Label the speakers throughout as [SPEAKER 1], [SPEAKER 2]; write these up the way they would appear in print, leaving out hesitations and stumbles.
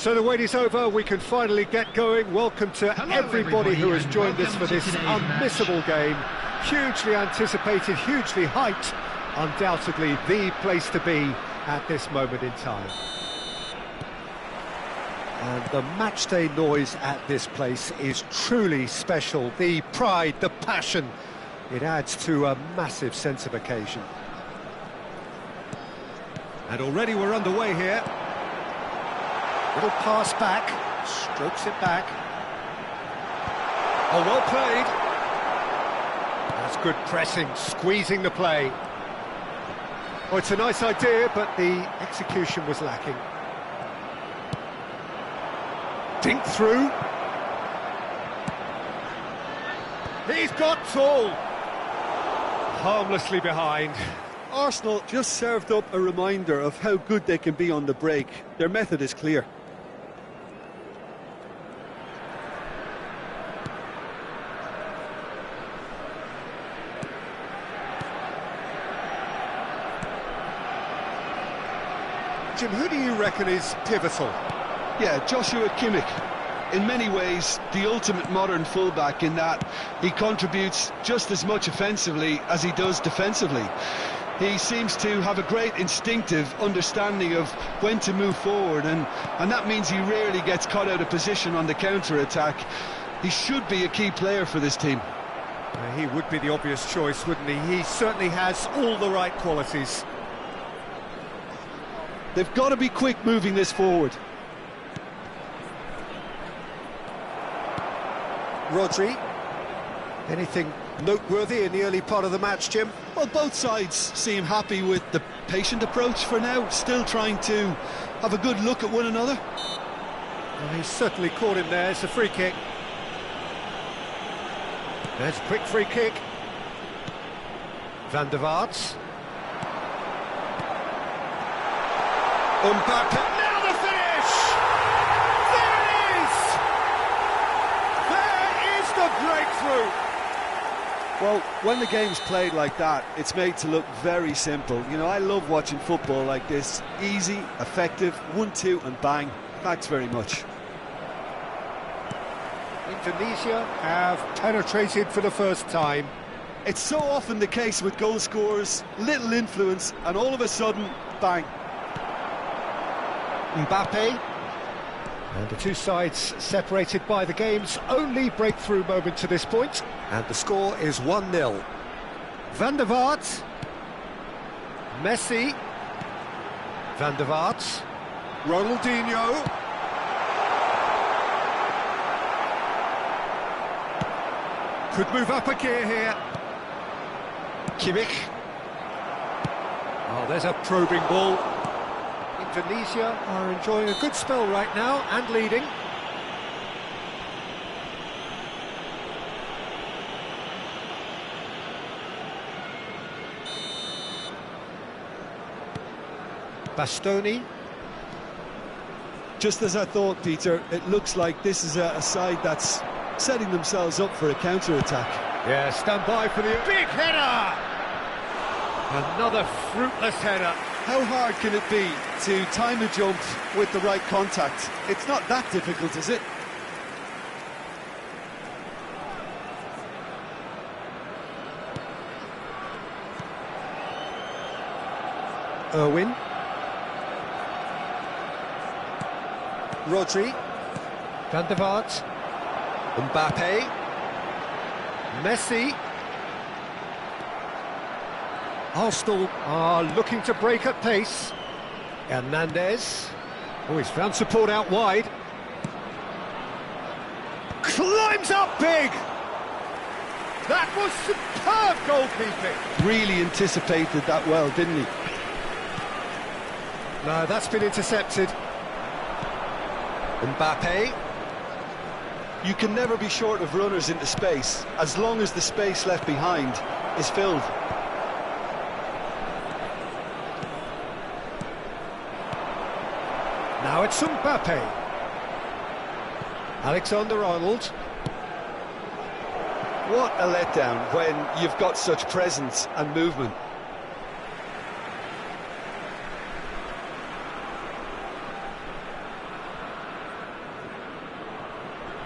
[SPEAKER 1] So the wait is over, we can finally get going. Welcome to everybody who has joined us for this unmissable game. Hugely anticipated, hugely hyped. Undoubtedly the place to be at this moment in time. And the matchday noise at this place is truly special. The pride, the passion, it adds to a massive sense of occasion. And already we're underway here. Little pass back, strokes it back. Oh, well played. That's good pressing, squeezing the play. Oh, it's a nice idea, but the execution was lacking. Dink through. He's got tall. Harmlessly behind.
[SPEAKER 2] Arsenal just served up a reminder of how good they can be on the break. Their method is clear.
[SPEAKER 1] Jim, who do you reckon is pivotal?
[SPEAKER 2] Yeah, Joshua Kimmich. In many ways, the ultimate modern fullback in that he contributes just as much offensively as he does defensively. He seems to have a great instinctive understanding of when to move forward, and that means he rarely gets caught out of position on the counter-attack. He should be a key player for this team.
[SPEAKER 1] He would be the obvious choice, wouldn't he? He certainly has all the right qualities.
[SPEAKER 2] They've got to be quick moving this forward.
[SPEAKER 1] Rodri. Anything noteworthy in the early part of the match, Jim?
[SPEAKER 2] Well, both sides seem happy with the patient approach for now, still trying to have a good look at one another.
[SPEAKER 1] Well, he's certainly caught him there. It's a free kick. There's a quick free kick. Van der Vaart. Mbappe, now the finish! There it is! There is the breakthrough!
[SPEAKER 2] Well, when the game's played like that, it's made to look very simple. You know, I love watching football like this. Easy, effective, 1-2 and bang. Thanks very much.
[SPEAKER 1] Indonesia have penetrated for the first time.
[SPEAKER 2] It's so often the case with goal scorers, little influence, and all of a sudden, bang.
[SPEAKER 1] Mbappe, and the two sides separated by the game's only breakthrough moment to this point, and the score is 1-0. Van der Vaart, Messi, Van der Vaart, Ronaldinho, could move up a gear here. Kimmich, oh, there's a probing ball. Indonesia are enjoying a good spell right now and leading. Bastoni.
[SPEAKER 2] Just as I thought, Peter, it looks like this is a side that's setting themselves up for a counter-attack.
[SPEAKER 1] Yeah, stand by for the big header! Another fruitless header.
[SPEAKER 2] How hard can it be to time a jump with the right contact? It's not that difficult, is it?
[SPEAKER 1] Irwin. Rodri. Van der Vaart. Mbappe. Messi. Arsenal are looking to break at pace. Hernandez. Oh, he's found support out wide. Climbs up big! That was superb goalkeeping.
[SPEAKER 2] Really anticipated that well, didn't he?
[SPEAKER 1] No, that's been intercepted. Mbappe.
[SPEAKER 2] You can never be short of runners into space, as long as the space left behind is filled.
[SPEAKER 1] Now it's Mbappe. Alexander-Arnold.
[SPEAKER 2] What a letdown when you've got such presence and movement.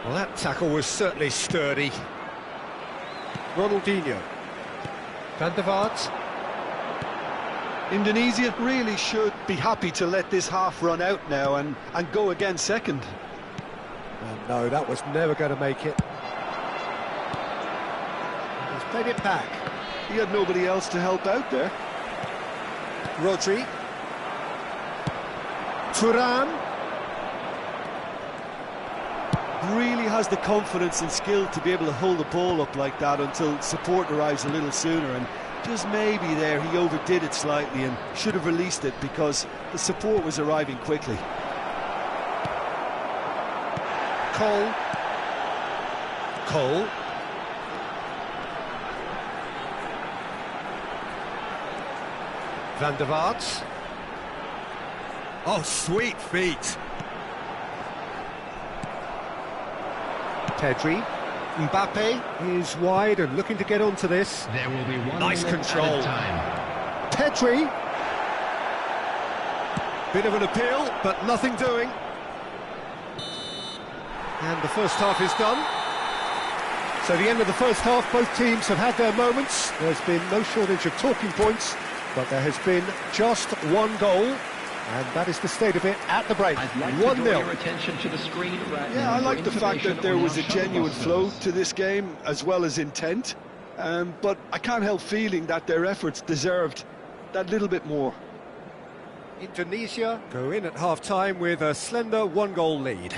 [SPEAKER 1] Well, that tackle was certainly sturdy. Ronaldinho. Van der Vaart.
[SPEAKER 2] Indonesia really should be happy to let this half run out now and go again second.
[SPEAKER 1] Oh, no, that was never going to make it. He's played it back.
[SPEAKER 2] He had nobody else to help out there.
[SPEAKER 1] Rodri. Thuram.
[SPEAKER 2] Really has the confidence and skill to be able to hold the ball up like that until support arrives a little sooner, and just maybe there he overdid it slightly and should have released it because the support was arriving quickly.
[SPEAKER 1] Cole. Van der Vaart. Oh, sweet feet. Pedri. Mbappe is wide and looking to get onto this.
[SPEAKER 3] There will be one
[SPEAKER 1] nice control.
[SPEAKER 3] time.
[SPEAKER 1] Pedri. Bit of an appeal, but nothing doing. And the first half is done. So the end of the first half, both teams have had their moments. There's been no shortage of talking points, but there has been just one goal, and that is the state of it at the break. 1-0.
[SPEAKER 2] Yeah, I like the fact that there was a genuine flow to this game, as well as intent. But I can't help feeling that their efforts deserved that little bit more.
[SPEAKER 1] Indonesia go in at half-time with a slender one-goal lead.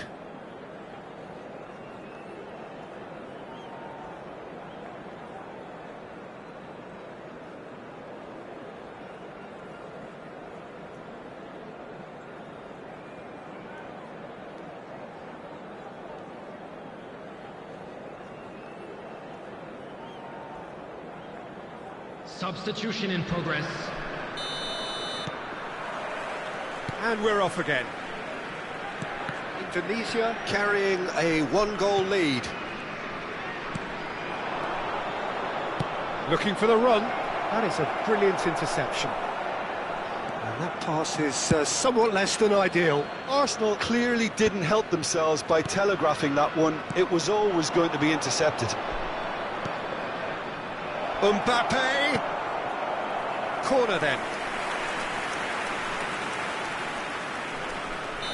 [SPEAKER 3] Substitution in progress.
[SPEAKER 1] And we're off again. Indonesia carrying a one-goal lead. Looking for the run. That is a brilliant interception. And that pass is somewhat less than ideal.
[SPEAKER 2] Arsenal clearly didn't help themselves by telegraphing that one. It was always going to be intercepted.
[SPEAKER 1] Mbappe. Corner then.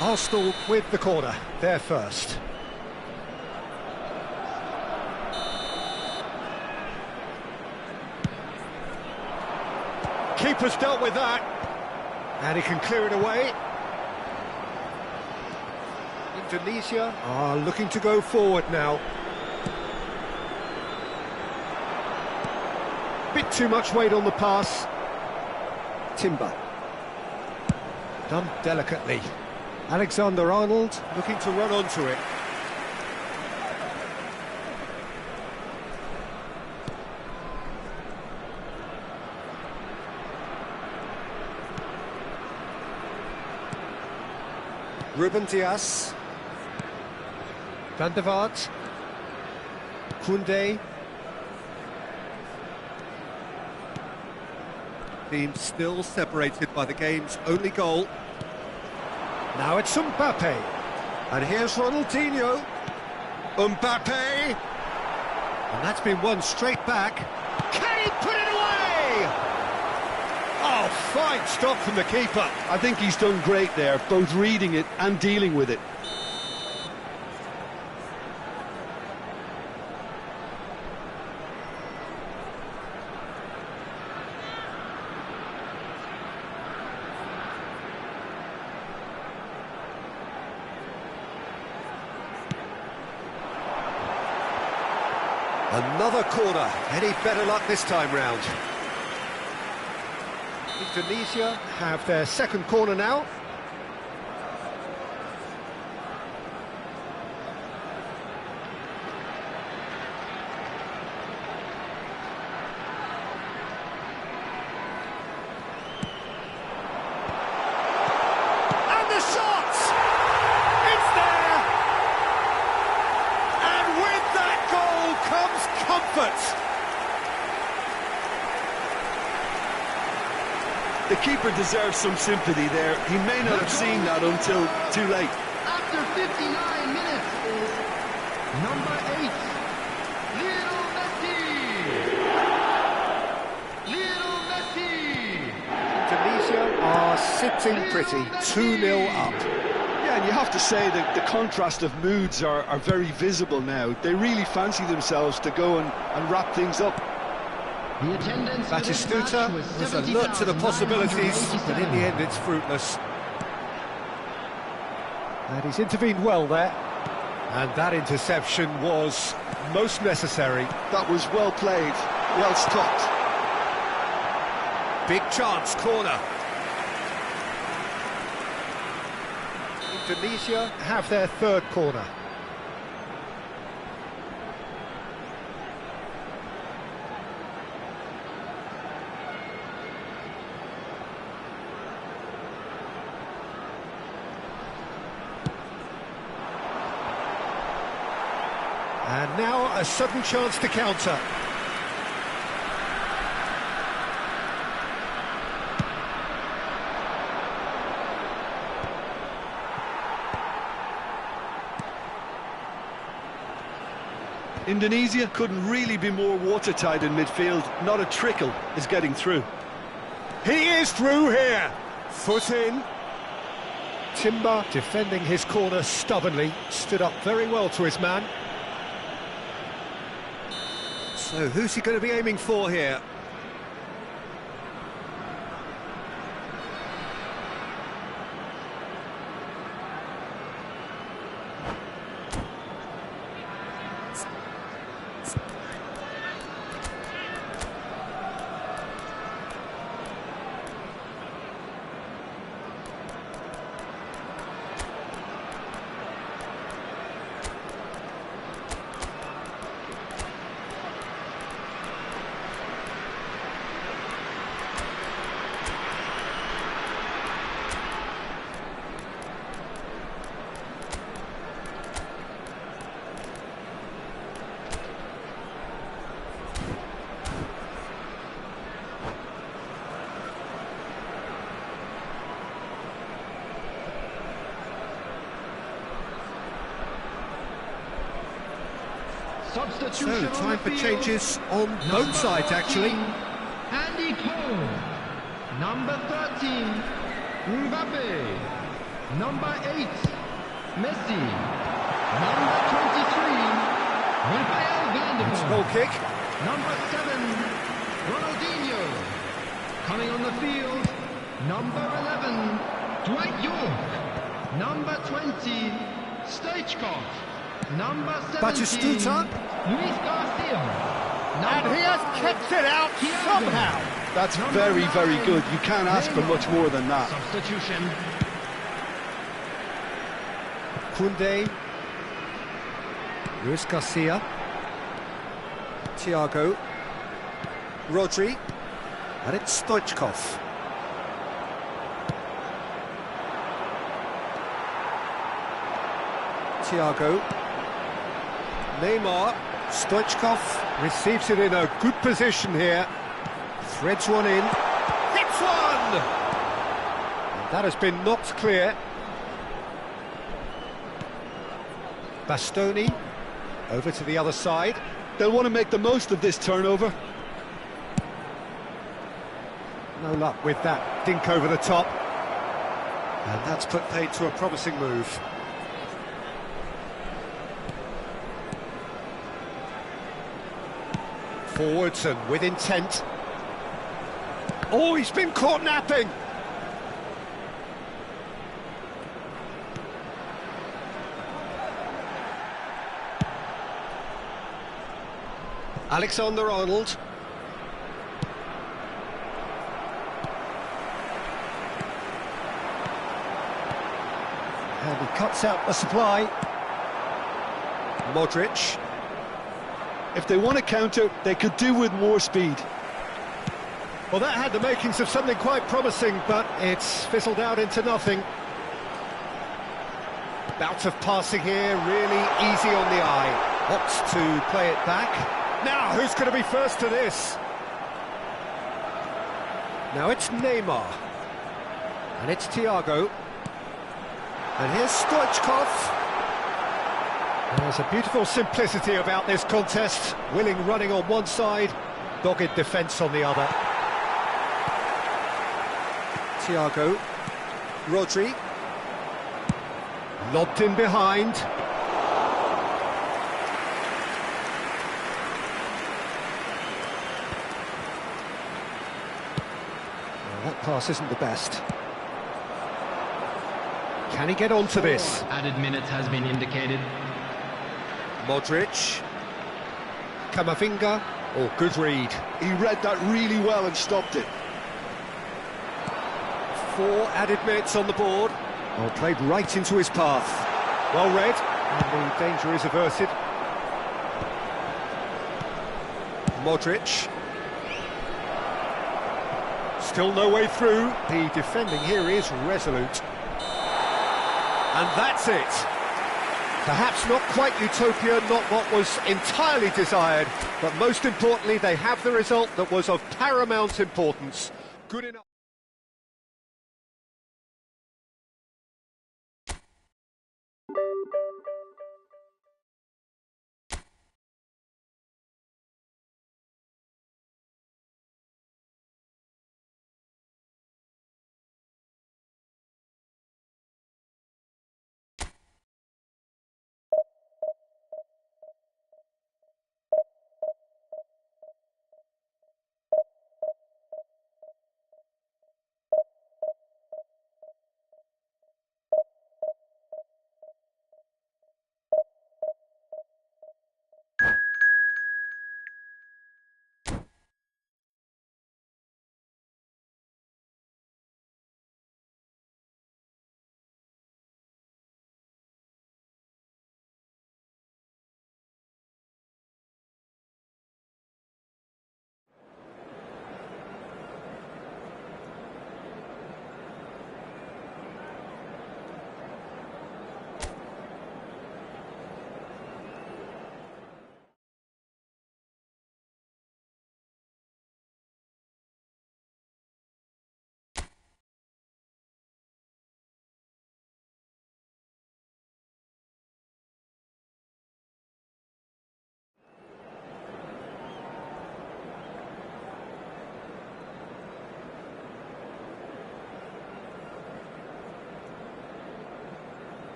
[SPEAKER 1] Arsenal with the corner, they're first. Keeper's dealt with that, and he can clear it away. Indonesia are looking to go forward now. Bit too much weight on the pass. Timber. Done delicately. Alexander-Arnold looking to run onto it. Ruben Dias. Van der Vaart. Koundé. Team still separated by the game's only goal. Now it's Mbappe. And here's Ronaldinho. Mbappe. And that's been won straight back. Can he put it away? Oh, fine stop from the keeper.
[SPEAKER 2] I think he's done great there, both reading it and dealing with it.
[SPEAKER 1] Another corner. Any better luck this time round? Indonesia have their second corner now. And the shot! It's there! And with that goal comes comfort.
[SPEAKER 2] The keeper deserves some sympathy there. He may not have seen that until too late.
[SPEAKER 4] After 59 minutes,
[SPEAKER 3] Number 8, Lionel Messi. Lionel Messi.
[SPEAKER 1] Tunisia are sitting pretty, 2-0 up.
[SPEAKER 2] Yeah, and you have to say that the contrast of moods are very visible now. They really fancy themselves to go and wrap things up.
[SPEAKER 3] The attendance for this match
[SPEAKER 1] Batistuta was alert to the possibilities, but in the end it's fruitless. And he's intervened well there. And that interception was most necessary.
[SPEAKER 2] That was well played, well stopped.
[SPEAKER 1] Big chance, corner. Indonesia have their third corner. And now a sudden chance to counter.
[SPEAKER 2] Indonesia couldn't really be more watertight in midfield. Not a trickle is getting through.
[SPEAKER 1] He is through here. Foot in. Timber defending his corner stubbornly. Stood up very well to his man. So who's he going to be aiming for here?
[SPEAKER 3] Substitution
[SPEAKER 1] So, time for
[SPEAKER 3] field.
[SPEAKER 1] changes on both sides, actually.
[SPEAKER 3] Andy Cole. Number 13, Mbappe. Number 8, Messi. Number 23, Rafael van der
[SPEAKER 1] It's a
[SPEAKER 3] Vaart.
[SPEAKER 1] goal kick.
[SPEAKER 3] Number 7, Ronaldinho. Coming on the field, number 11, Dwight York. Number 20, Stoichkov. Number 17,
[SPEAKER 1] Batistuta.
[SPEAKER 3] Luis Garcia.
[SPEAKER 1] And he has kept it out somehow.
[SPEAKER 2] That's very, very good. You can't ask for much more than that.
[SPEAKER 3] Substitution.
[SPEAKER 1] Koundé. Luis Garcia. Thiago. Rodri. And it's Stoichkov. Thiago. Neymar. Stoichkov receives it in a good position here. Threads one in. Hits one! And that has been knocked clear. Bastoni. Over to the other side.
[SPEAKER 2] They'll want to make the most of this turnover.
[SPEAKER 1] No luck with that dink over the top. And that's put paid to a promising move. Forwards and with intent. Oh, he's been caught napping. Alexander-Arnold. And he cuts out the supply. Modric.
[SPEAKER 2] If they want to counter, they could do with more speed.
[SPEAKER 1] Well, that had the makings of something quite promising, but it's fizzled out into nothing. Bout of passing here, really easy on the eye. Opts to play it back. Now, who's going to be first to this? Now it's Neymar. And it's Thiago. And here's Stoichkov. There's a beautiful simplicity about this contest. Willing running on one side, dogged defence on the other. Thiago, Rodri, lobbed in behind. Well, that pass isn't the best. Can he get onto this?
[SPEAKER 3] Added minutes has been indicated.
[SPEAKER 1] Modric, Camavinga, oh, good read.
[SPEAKER 2] He read that really well and stopped it.
[SPEAKER 1] 4 added minutes on the board. Well, played right into his path. Well read, and the danger is averted. Modric. Still no way through. The defending here is resolute. And that's it. Perhaps not quite utopia, not what was entirely desired, but most importantly, they have the result that was of paramount importance. Good enough.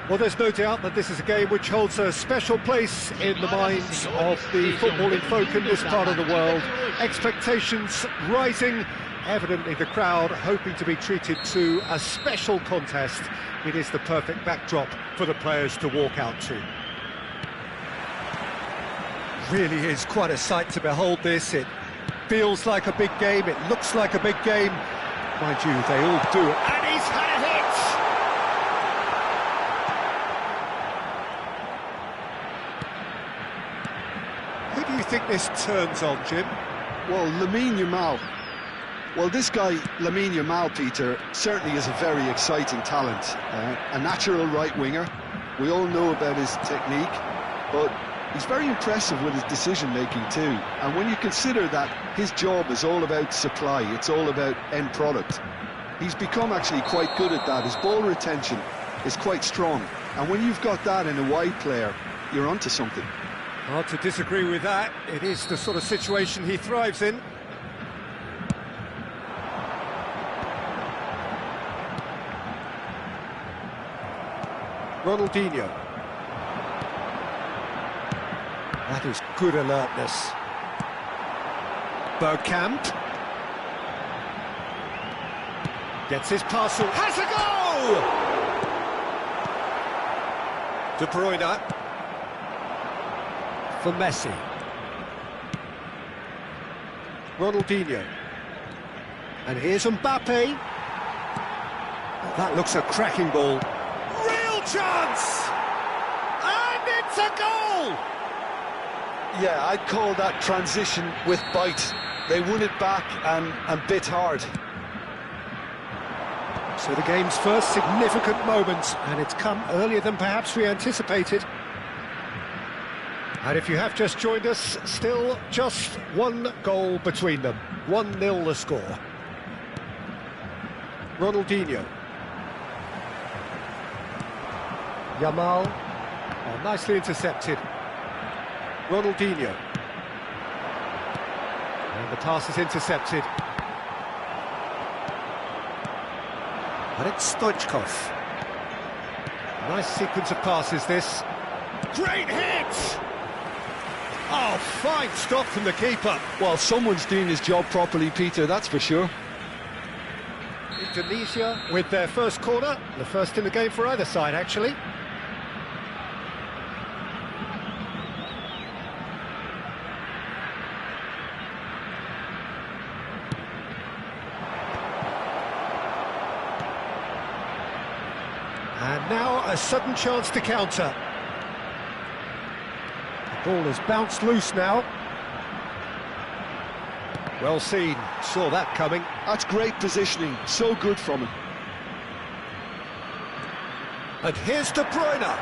[SPEAKER 1] Well, there's no doubt that this is a game which holds a special place in the minds of the footballing folk in this part of the world. Expectations rising, evidently the crowd hoping to be treated to a special contest. It is the perfect backdrop for the players to walk out to. Really is quite a sight to behold this. It feels like a big game, it looks like a big game. Mind you, they all do it. And he's had a hit! Who do you think this turns on, Jim?
[SPEAKER 2] Well, Lamine Yamal. Well, this guy, Lamine Yamal, Peter, certainly is a very exciting talent. A natural right winger. We all know about his technique, but He's very impressive with his decision-making too. And when you consider that his job is all about supply, it's all about end product, he's become actually quite good at that. His ball retention is quite strong. And when you've got that in a wide player, you're onto something.
[SPEAKER 1] Hard to disagree with that. It is the sort of situation he thrives in. Ronaldinho. That is good alertness. Bergkamp. Gets his parcel. Has a goal! De Bruyne. For Messi. Ronaldinho. And here's Mbappe. Oh, that looks a cracking ball. Real chance! And it's a goal!
[SPEAKER 2] Yeah, I'd call that transition with bite. They won it back and bit hard.
[SPEAKER 1] So the game's first significant moment, and it's come earlier than perhaps we anticipated. And if you have just joined us, still just one goal between them. 1-0 the score. Ronaldinho. Yamal. Oh, nicely intercepted. Ronaldinho. And the pass is intercepted. And it's Stoichkov. Nice sequence of passes, this. Great hit! Oh, fine stop from the keeper.
[SPEAKER 2] Well, someone's doing his job properly, Peter, that's for sure.
[SPEAKER 1] Indonesia with their first corner. The first in the game for either side, actually. And now a sudden chance to counter. The ball has bounced loose now. Well seen, saw that coming.
[SPEAKER 2] That's great positioning, so good from him.
[SPEAKER 1] And here's De Bruyne.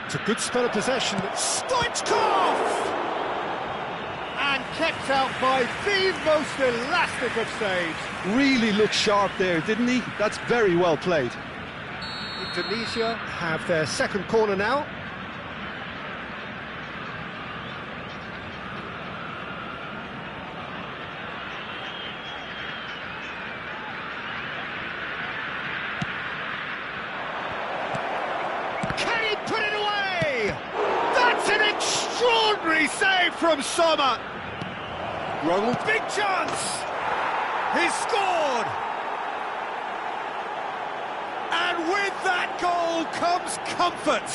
[SPEAKER 1] It's a good spell of possession. Stoichkov! And kept out by the most elastic of saves.
[SPEAKER 2] Really looked sharp there, didn't he? That's very well played.
[SPEAKER 1] Indonesia have their second corner now. Can he put it away? That's an extraordinary save from Sommer. Ronald, big chance! He scored! And with that goal comes comfort.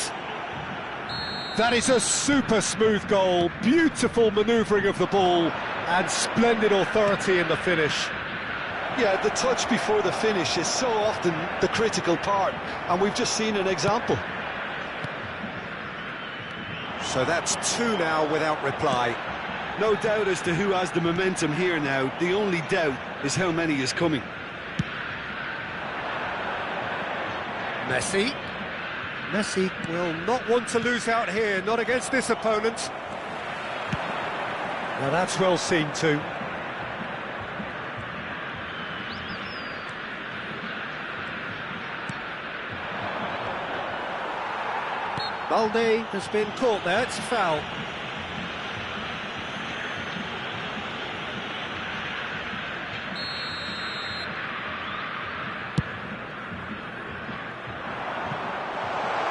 [SPEAKER 1] That is a super smooth goal, beautiful manoeuvring of the ball, and splendid authority in the finish.
[SPEAKER 2] Yeah, the touch before the finish is so often the critical part, and we've just seen an example.
[SPEAKER 1] So that's two now without reply.
[SPEAKER 2] No doubt as to who has the momentum here now. The only doubt is how many is coming.
[SPEAKER 1] Messi. Messi will not want to lose out here, not against this opponent. Now that's well seen too. Balde has been caught there, it's a foul.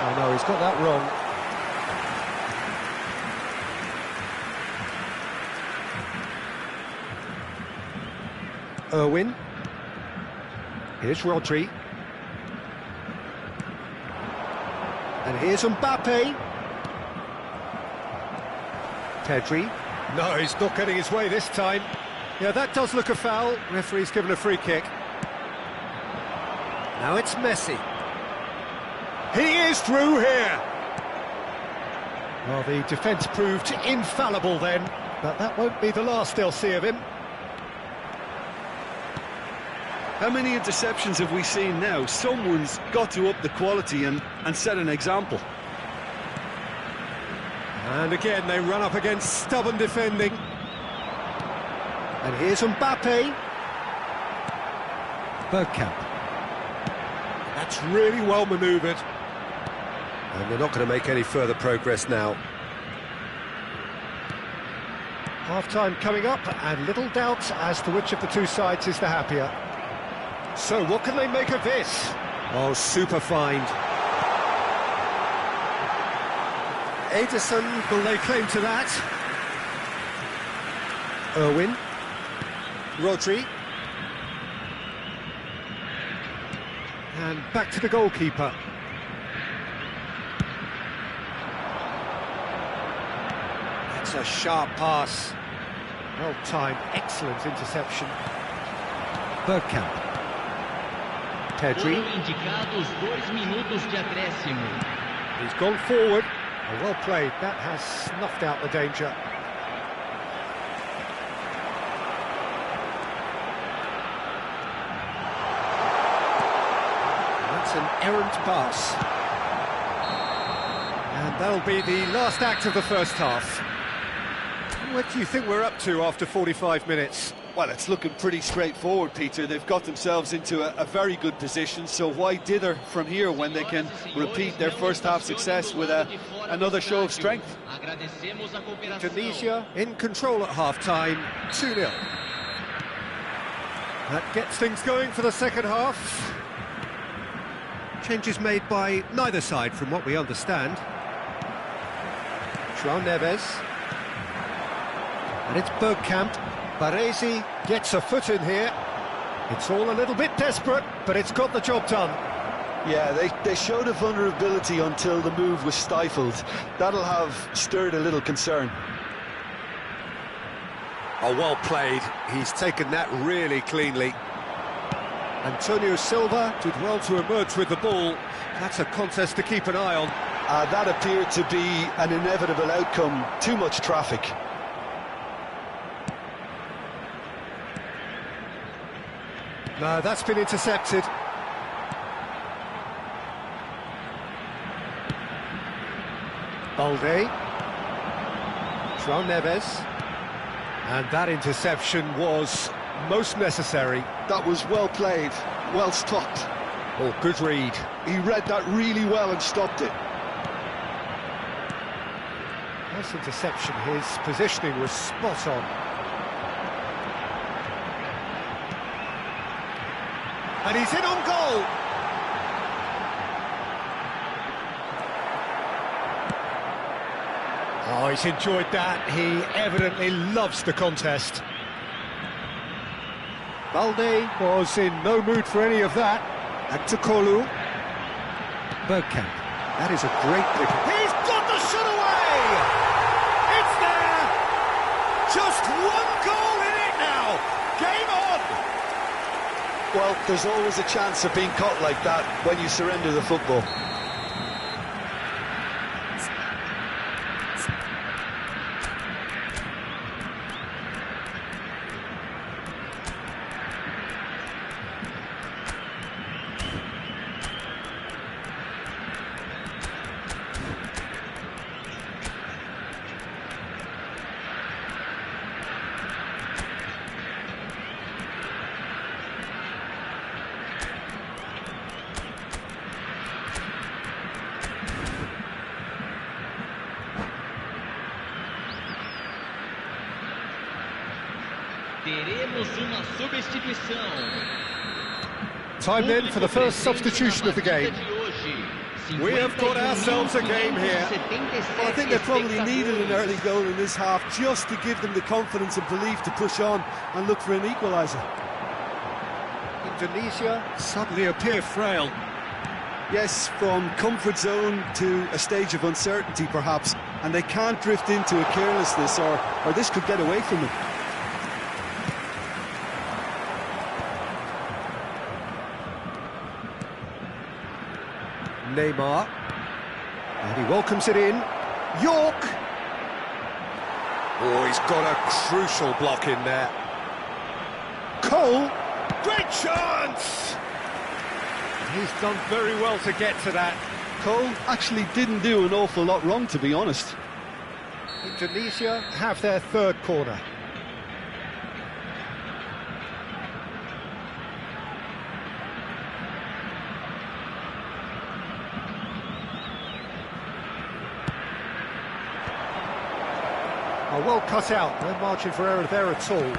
[SPEAKER 1] Oh no, he's got that wrong. Irwin. Here's Rodri. And here's Mbappe. Pedri. No, he's not getting his way this time. Yeah, that does look a foul. Referee's given a free kick. Now it's Messi. He is through here. Well, the defence proved infallible then, but that won't be the last they'll see of him.
[SPEAKER 2] How many interceptions have we seen now? Someone's got to up the quality and set an example.
[SPEAKER 1] And again, they run up against stubborn defending. And here's Mbappe. Bergkamp. That's really well manoeuvred. And they're not going to make any further progress now. Half-time coming up, and little doubt as to which of the two sides is the happier. So, what can they make of this? Oh, super find. Ederson, will they claim to that? Irwin. Rodri. And back to the goalkeeper. That's a sharp pass. Well timed, excellent interception. Bergkamp. Pedri. He's gone forward. Oh, well played. That has snuffed out the danger. That's an errant pass. And that'll be the last act of the first half. What do you think we're up to after 45 minutes?
[SPEAKER 2] Well, it's looking pretty straightforward, Peter. They've got themselves into a very good position, so why dither from here when they can repeat their first half success with another show of strength?
[SPEAKER 1] Tunisia in control at half-time, 2-0. That gets things going for the second half. Changes made by neither side from what we understand. João Neves. And it's Bergkamp. Baresi gets a foot in here. It's all a little bit desperate, but it's got the job done.
[SPEAKER 2] Yeah, they showed a vulnerability until the move was stifled. That'll have stirred a little concern.
[SPEAKER 1] Oh, well played. He's taken that really cleanly. Antonio Silva did well to emerge with the ball. That's a contest to keep an eye on.
[SPEAKER 2] That appeared to be an inevitable outcome. Too much traffic.
[SPEAKER 1] No, that's been intercepted. Balde. João Neves. And that interception was most necessary.
[SPEAKER 2] That was well played, well stopped.
[SPEAKER 1] Oh, good read.
[SPEAKER 2] He read that really well and stopped it.
[SPEAKER 1] Nice interception. His positioning was spot on. And he's in on goal. Oh, he's enjoyed that. He evidently loves the contest. Balde was in no mood for any of that. Aktakolu. Bergkamp. That is a great pick. He's got the shot away! It's there! Just one goal in it now! Game on!
[SPEAKER 2] Well, there's always a chance of being caught like that when you surrender the football.
[SPEAKER 1] Time then for the first substitution of the game. We have got ourselves a game here.
[SPEAKER 4] Well, I think they probably needed an early goal in this half just to give them the confidence and belief to push on and look for an equaliser.
[SPEAKER 1] Indonesia suddenly appear frail.
[SPEAKER 4] Yes, from comfort zone to a stage of uncertainty perhaps, and they can't drift into a carelessness or this could get away from them.
[SPEAKER 1] Neymar, and he welcomes it in. York! Oh, he's got a crucial block in there. Cole, great chance! He's done very well to get to that.
[SPEAKER 2] Cole actually didn't do an awful lot wrong, to be honest.
[SPEAKER 1] Indonesia have their third corner. Oh, well cut out, no margin for error there at all.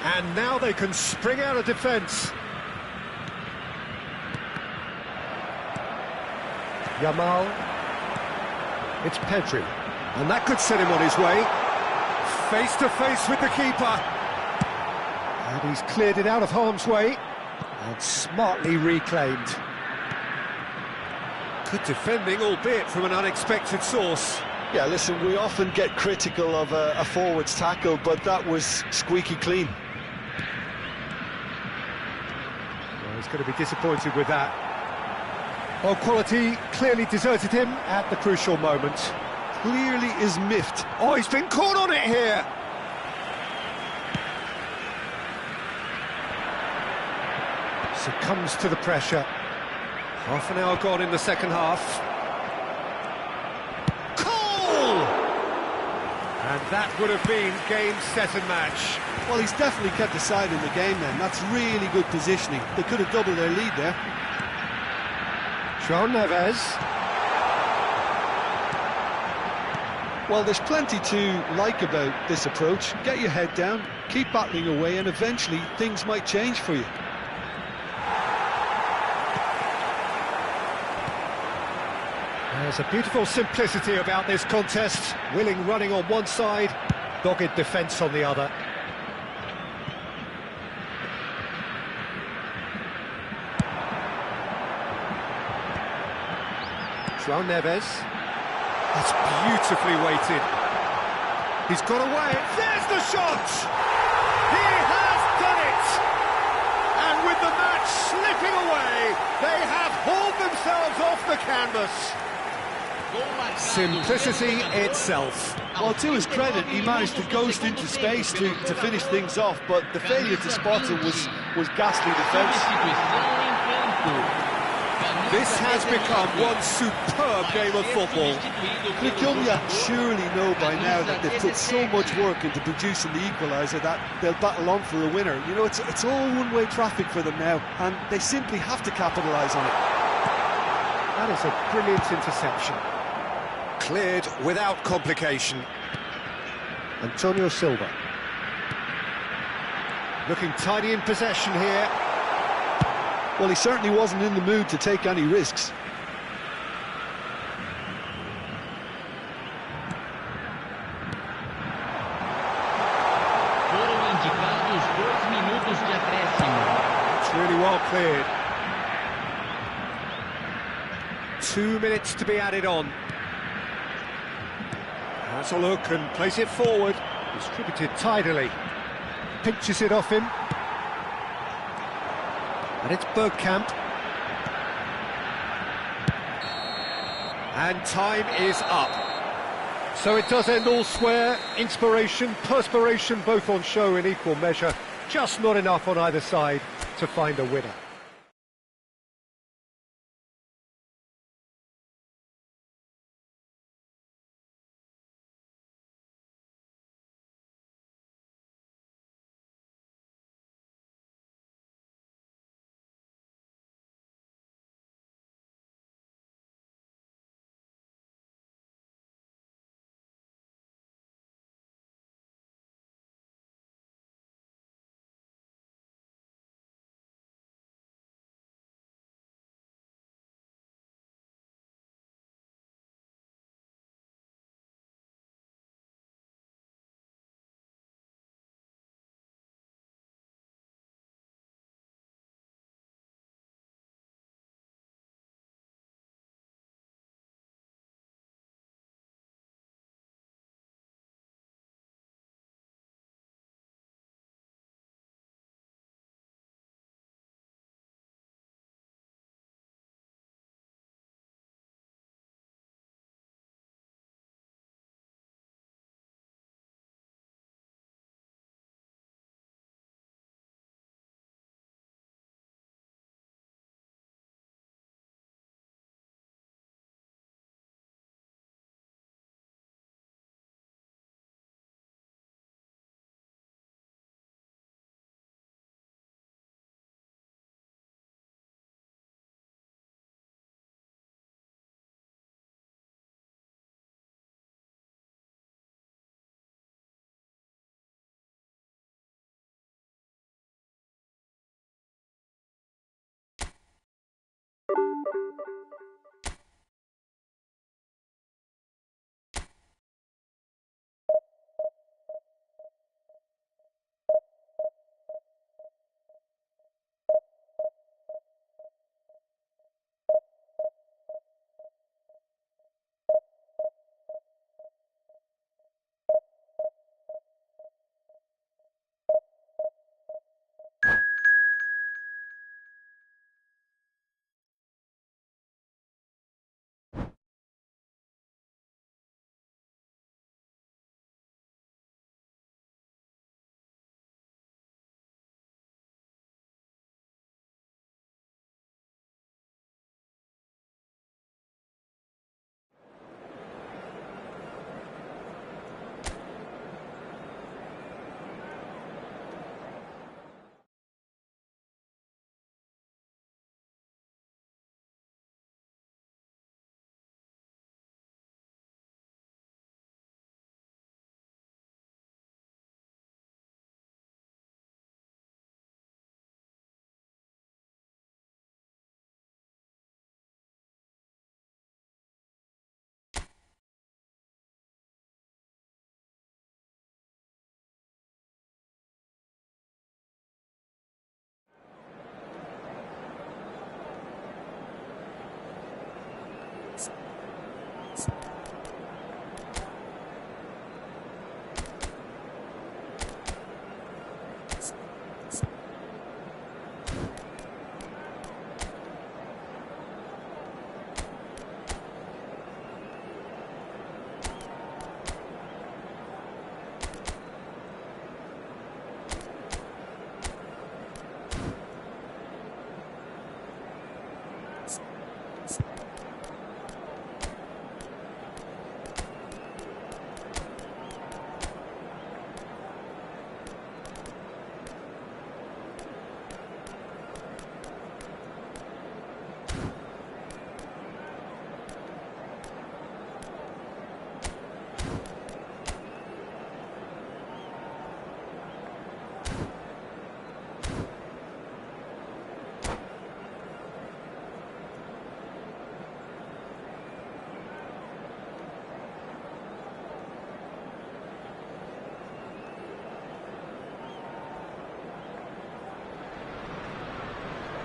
[SPEAKER 1] And now they can spring out of defence. Yamal. It's Pedri. And that could set him on his way. Face to face with the keeper. And he's cleared it out of harm's way. And smartly reclaimed. Good defending, albeit from an unexpected source.
[SPEAKER 2] Yeah, listen, we often get critical of a forward's tackle, but that was squeaky clean.
[SPEAKER 1] Well, he's going to be disappointed with that. Well, quality clearly deserted him at the crucial moment.
[SPEAKER 2] Clearly is miffed.
[SPEAKER 1] Oh, he's been caught on it here! Succumbs to the pressure. Half an hour gone in the second half. Goal! And that would have been game, set and match.
[SPEAKER 4] Well, he's definitely kept the side in the game then. That's really good positioning. They could have doubled their lead there.
[SPEAKER 1] João Neves.
[SPEAKER 2] Well, there's plenty to like about this approach. Get your head down, keep battling away, and eventually things might change for you.
[SPEAKER 1] There's a beautiful simplicity about this contest. Willing running on one side, dogged defence on the other. João Neves. That's beautifully weighted. He's got away. There's the shot! He has done it! And with the match slipping away, they have hauled themselves off the canvas. Simplicity itself.
[SPEAKER 4] Well, to his credit, he managed to ghost into space to finish things off, but the failure to spot him was ghastly defence.
[SPEAKER 1] This has become one superb game of football.
[SPEAKER 4] Clicumia surely know by now that they've put so much work into producing the equaliser that they'll battle on for a winner. You know, it's all one-way traffic for them now, and they simply have to capitalise on it.
[SPEAKER 1] That is a brilliant interception. Cleared without complication. Antonio Silva. Looking tidy in possession here.
[SPEAKER 2] Well, he certainly wasn't in the mood to take any risks.
[SPEAKER 1] It's really well cleared. 2 minutes to be added on. Has a look and plays it forward. Distributed tidily. Pinches it off him. And it's Bergkamp. And time is up. So it does end all swear. Inspiration, perspiration, both on show in equal measure. Just not enough on either side to find a winner.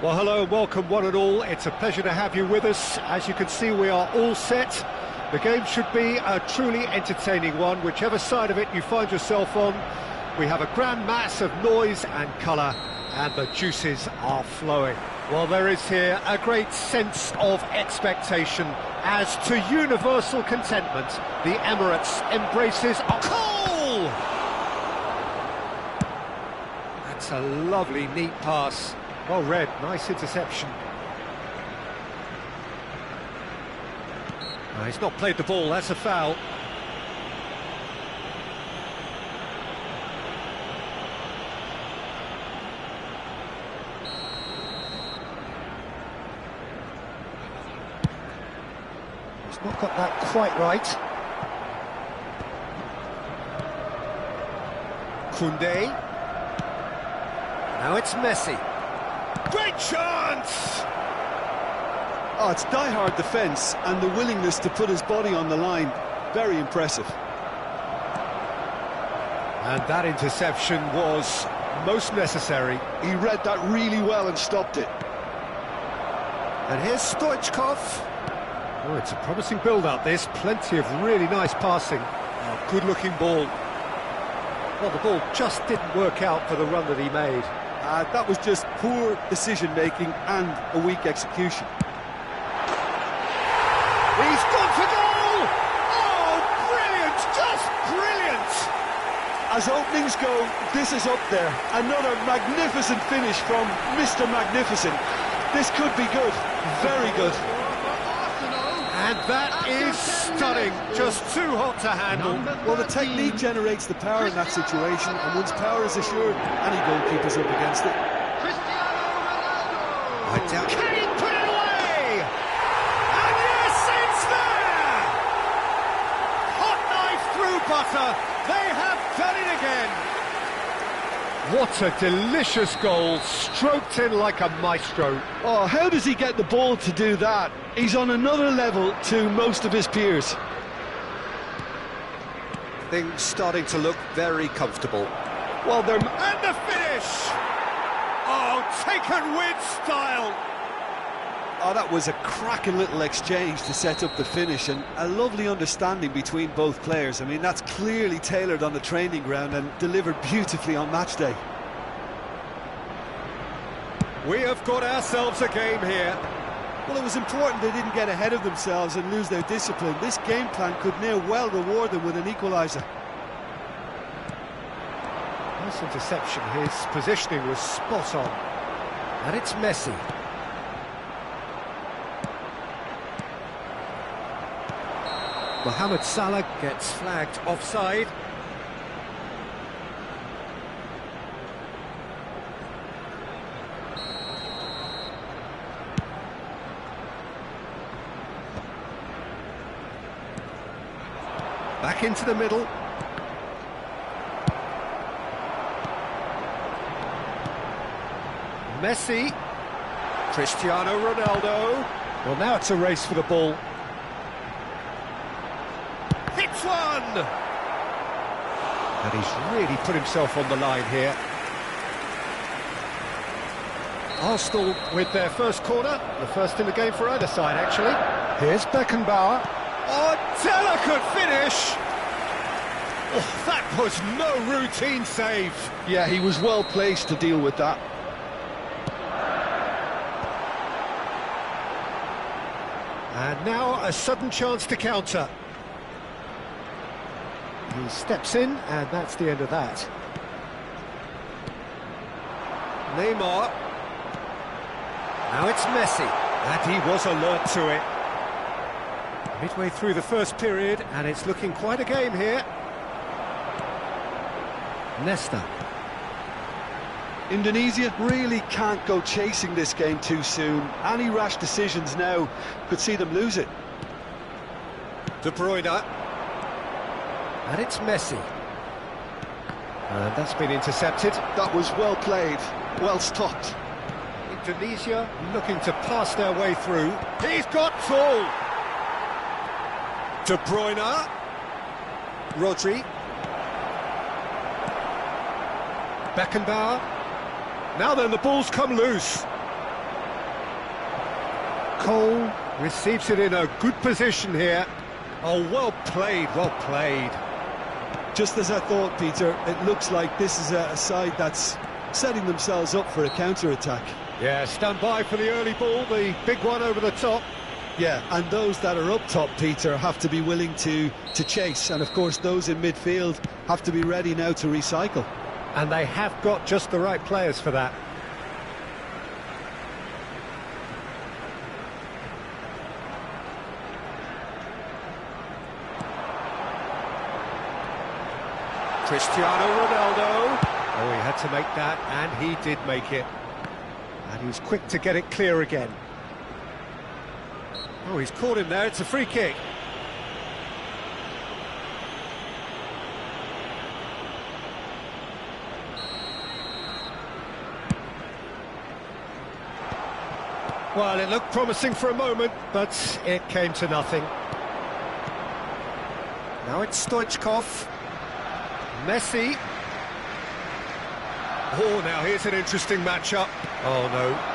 [SPEAKER 1] Well, hello and welcome one and all. It's a pleasure to have you with us. As you can see, we are all set. The game should be a truly entertaining one, whichever side of it you find yourself on. We have a grand mass of noise and colour, and the juices are flowing. Well, there is here a great sense of expectation as to universal contentment. The Emirates embraces a goal! That's a lovely, neat pass. Well read, nice interception. He's not played the ball, that's a foul. He's not got that quite right. Koundé. Now it's Messi. Great chance!
[SPEAKER 4] Oh, it's die-hard defence and the willingness to put his body on the line. Very impressive.
[SPEAKER 1] And that interception was most necessary.
[SPEAKER 2] He read that really well and stopped it.
[SPEAKER 1] And here's Stoichkov. Oh, it's a promising build-up, this. Plenty of really nice passing. Oh, good-looking ball. Well, the ball just didn't work out for the run that he made.
[SPEAKER 4] That was just poor decision-making and a weak execution.
[SPEAKER 1] He's gone for goal! Oh, brilliant! Just brilliant!
[SPEAKER 2] As openings go, this is up there. Another magnificent finish from Mr. Magnificent. This could be good, very good.
[SPEAKER 1] And that is stunning, just too hot to handle.
[SPEAKER 4] Well, the technique generates the power in that situation, and once power is assured, any goalkeeper's up against it.
[SPEAKER 1] I doubt. Kane put it away! And yes, it's there! Hot knife through butter. They have done it again. What a delicious goal, stroked in like a maestro.
[SPEAKER 2] Oh, how does he get the ball to do that? He's on another level to most of his peers.
[SPEAKER 1] Things starting to look very comfortable.
[SPEAKER 2] Well, they're...
[SPEAKER 1] And the finish! Oh, taken with style!
[SPEAKER 4] Oh, that was a cracking little exchange to set up the finish, and a lovely understanding between both players. I mean, that's clearly tailored on the training ground and delivered beautifully on match day.
[SPEAKER 1] We have got ourselves a game here.
[SPEAKER 4] Well, it was important they didn't get ahead of themselves and lose their discipline. This game plan could now well reward them with an equaliser.
[SPEAKER 1] Nice interception, his positioning was spot on. And it's Messi. Mohamed Salah gets flagged offside. Back into the middle. Messi. Cristiano Ronaldo. Well, now it's a race for the ball. Hits one! And he's really put himself on the line here. Arsenal with their first corner, the first in the game for either side, actually. Here's Beckenbauer. Oh, delicate finish! Oh, that was no routine save.
[SPEAKER 2] Yeah, he was well placed to deal with that.
[SPEAKER 1] And now a sudden chance to counter. He steps in, and that's the end of that. Neymar. Now it's Messi, and he was alert to it. Midway through the first period, and it's looking quite a game here. Nesta.
[SPEAKER 2] Indonesia really can't go chasing this game too soon. Any rash decisions now could see them lose it.
[SPEAKER 1] De Bruyne. And it's Messi. And that's been intercepted.
[SPEAKER 2] That was well played, well stopped.
[SPEAKER 1] Indonesia looking to pass their way through. He's got full. De Bruyne. Rodri. Beckenbauer. Now then, the ball's come loose. Cole receives it in a good position here. Oh, well played, well played.
[SPEAKER 4] Just as I thought, Peter, it looks like this is a side that's setting themselves up for a counter-attack.
[SPEAKER 1] Yeah, stand by for the early ball, the big one over the top.
[SPEAKER 4] Yeah, and those that are up top, Peter, have to be willing to chase. And, of course, those in midfield have to be ready now to recycle.
[SPEAKER 1] And they have got just the right players for that. Cristiano Ronaldo. Oh, he had to make that, and he did make it. And he was quick to get it clear again. Oh, he's caught him there, it's a free kick. Well, it looked promising for a moment, but it came to nothing. Now it's Stoichkov. Messi. Oh, now here's an interesting matchup. Oh,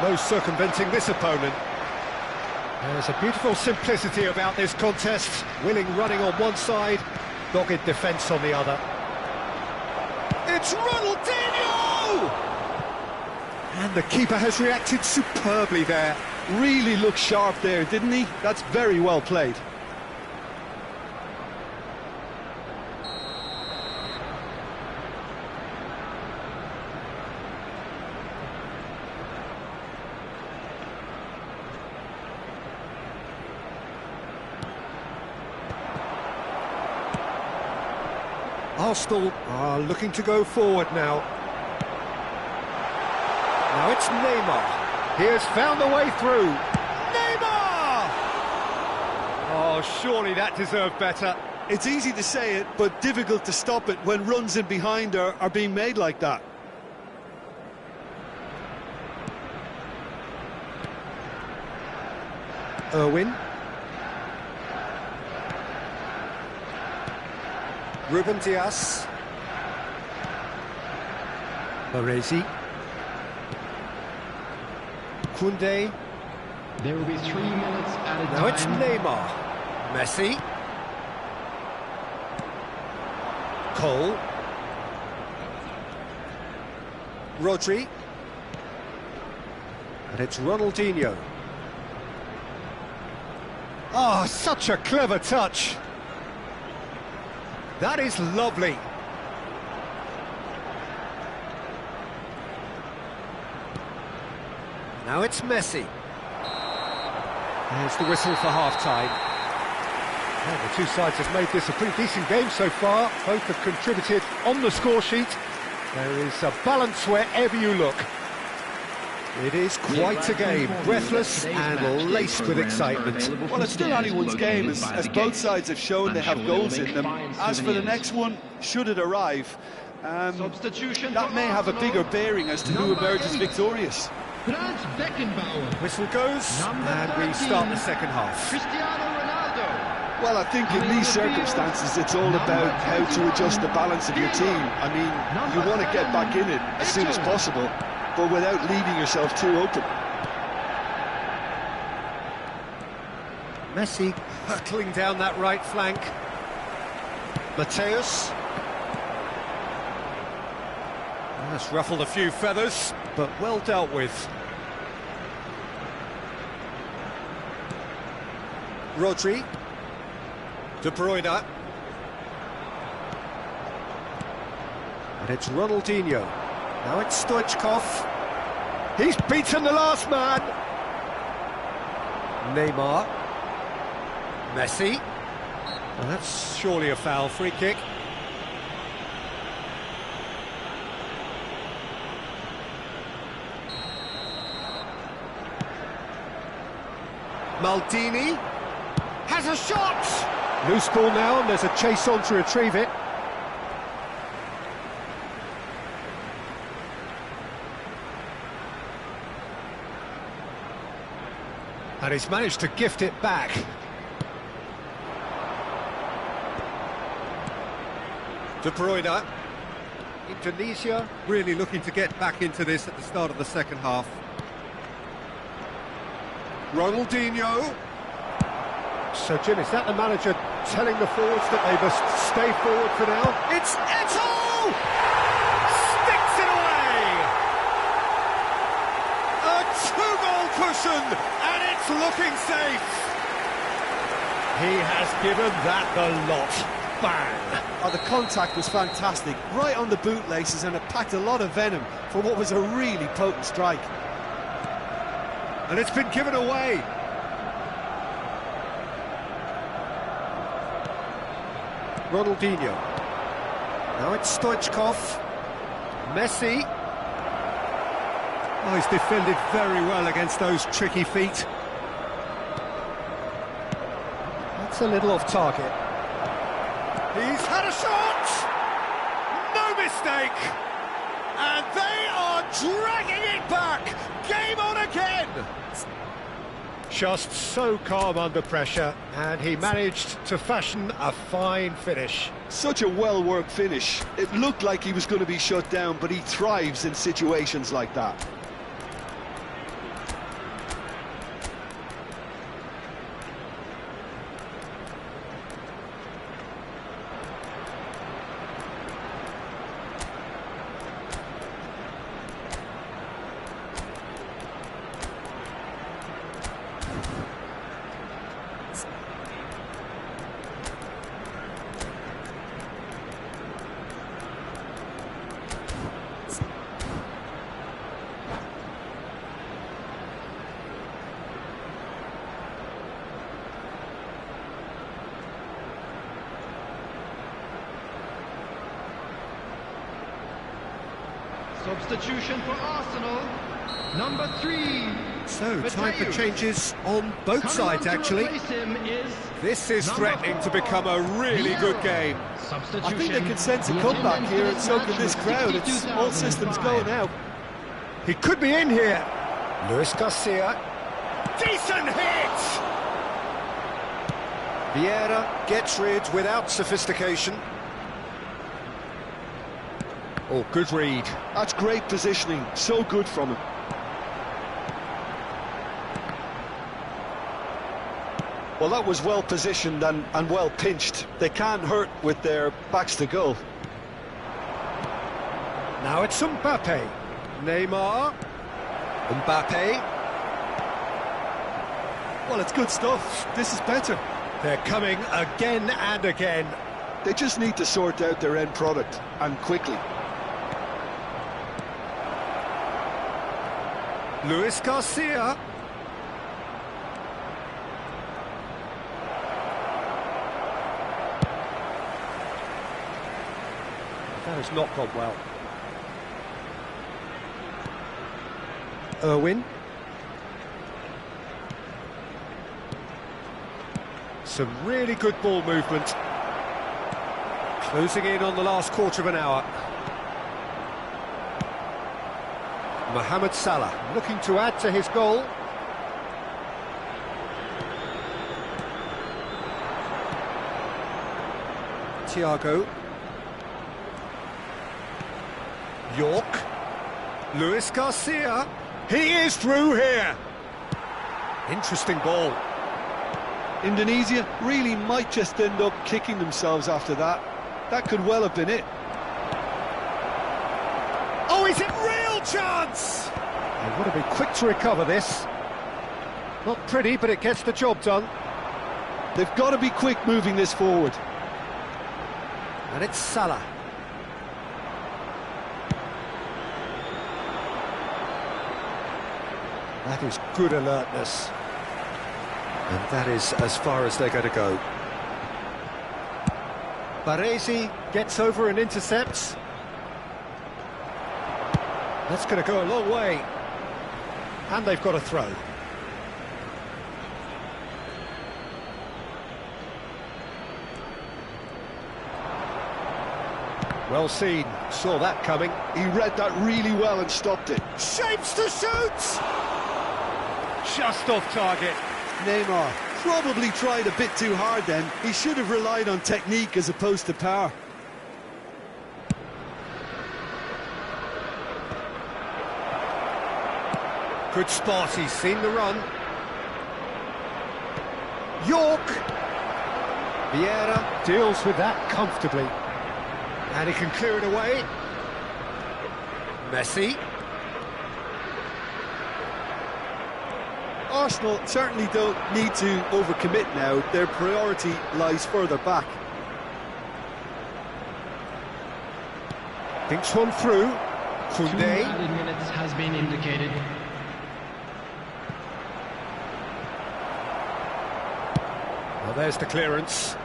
[SPEAKER 1] no circumventing this opponent. There's a beautiful simplicity about this contest. Willing running on one side, dogged defence on the other. It's Ronaldinho! And the keeper has reacted superbly there.
[SPEAKER 4] Really looked sharp there, didn't he? That's very well played.
[SPEAKER 1] Arsenal are looking to go forward now. Now it's Neymar. He has found the way through. Neymar! Oh, surely that deserved better.
[SPEAKER 4] It's easy to say it, but difficult to stop it when runs in behind are being made like that.
[SPEAKER 1] Irwin. Ruben Dias. Baresi. Koundé.
[SPEAKER 3] There will be 3 minutes at a time.
[SPEAKER 1] Now it's Neymar. Messi. Cole. Rodri. And it's Ronaldinho. Oh, such a clever touch. That is lovely. Now it's Messi. There's the whistle for half-time. Well, the two sides have made this a pretty decent game so far. Both have contributed on the score sheet. There is a balance wherever you look. It is quite a game, breathless and laced with excitement.
[SPEAKER 4] Well, it's still anyone's game, as both sides have shown they have goals in them. As for the next one, should it arrive, that may have a bigger bearing as to who emerges victorious.
[SPEAKER 1] Whistle goes, and we start the second half.
[SPEAKER 4] Well, I think in these circumstances, it's all about how to adjust the balance of your team. I mean, you want to get back in it as soon as possible, but without leaving yourself too open.
[SPEAKER 1] Messi hurtling down that right flank. Mateus. That's ruffled a few feathers, but well dealt with. Rodri. De Bruyne. And it's Ronaldinho. Now it's Stoichkov. He's beaten the last man. Neymar. Messi. And that's surely a foul. Free kick. Maldini has a shot! Loose ball now, and there's a chase on to retrieve it. And he's managed to gift it back. De Bruyne. Indonesia really looking to get back into this at the start of the second half. Ronaldinho. So, Jim, is that the manager telling the forwards that they must stay forward for now? It's Eto'o! Sticks it away! A two-goal cushion, and it's looking safe. He has given that the lot. Bang!
[SPEAKER 4] Oh, the contact was fantastic, right on the bootlaces, and it packed a lot of venom for what was a really potent strike.
[SPEAKER 1] And it's been given away. Ronaldinho. Now it's Stoichkov. Messi. Oh, he's defended very well against those tricky feet. That's a little off target. He's had a shot! No mistake! And they are dragging it back! Game on again! Just so calm under pressure, and he managed to fashion a fine finish.
[SPEAKER 2] Such a well-worked finish. It looked like he was going to be shut down, but he thrives in situations like that.
[SPEAKER 3] Substitution for Arsenal, number 3.
[SPEAKER 1] So, time for changes on both sides, actually. This is threatening to become a really good game.
[SPEAKER 4] I think they can sense a comeback here, and so can this crowd. It's all systems go now.
[SPEAKER 1] He could be in here. Luis Garcia. Decent hit! Vieira gets rid without sophistication. Oh, good read.
[SPEAKER 2] That's great positioning. So good from him. Well, that was well positioned and well pinched. They can't hurt with their backs to goal.
[SPEAKER 1] Now it's Mbappe. Neymar. Mbappe.
[SPEAKER 4] Well, it's good stuff. This is better.
[SPEAKER 1] They're coming again and again.
[SPEAKER 2] They just need to sort out their end product, and quickly.
[SPEAKER 1] Luis Garcia. That has not gone well. Irwin. Some really good ball movement. Closing in on the last quarter of an hour. Mohamed Salah looking to add to his goal. Thiago. York. Luis Garcia. He is through here. Interesting ball.
[SPEAKER 2] Indonesia really might just end up kicking themselves after that. That could well have been it.
[SPEAKER 1] Oh, is it real chance? They want to be quick to recover this. Not pretty, but it gets the job done.
[SPEAKER 2] They've got to be quick moving this forward.
[SPEAKER 1] And it's Salah. That is good alertness. And that is as far as they're going to go. Baresi gets over and intercepts. That's going to go a long way. And they've got a throw. Well seen, saw that coming.
[SPEAKER 2] He read that really well and stopped it.
[SPEAKER 1] Shapes to shoot! Just off target.
[SPEAKER 4] Neymar probably tried a bit too hard then. He should have relied on technique as opposed to power.
[SPEAKER 1] Good spot, he's seen the run. York. Vieira deals with that comfortably. And he can clear it away. Messi.
[SPEAKER 4] Arsenal certainly don't need to overcommit now. Their priority lies further back.
[SPEAKER 1] Thinks one through.
[SPEAKER 3] 2
[SPEAKER 1] Koundé.
[SPEAKER 3] added minutes has been indicated.
[SPEAKER 1] Well, there's the clearance.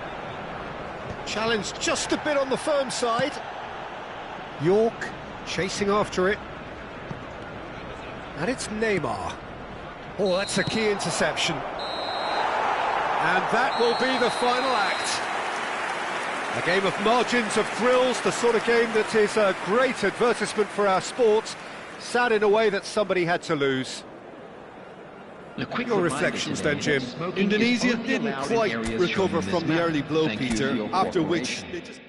[SPEAKER 1] Challenge just a bit on the firm side. York chasing after it. And it's Neymar. Oh, that's a key interception. And that will be the final act. A game of margins, of thrills, the sort of game that is a great advertisement for our sport. Sad in a way that somebody had to lose. Your reflections then, Jim?
[SPEAKER 4] Indonesia didn't quite recover from the early blow, Peter, after which they just...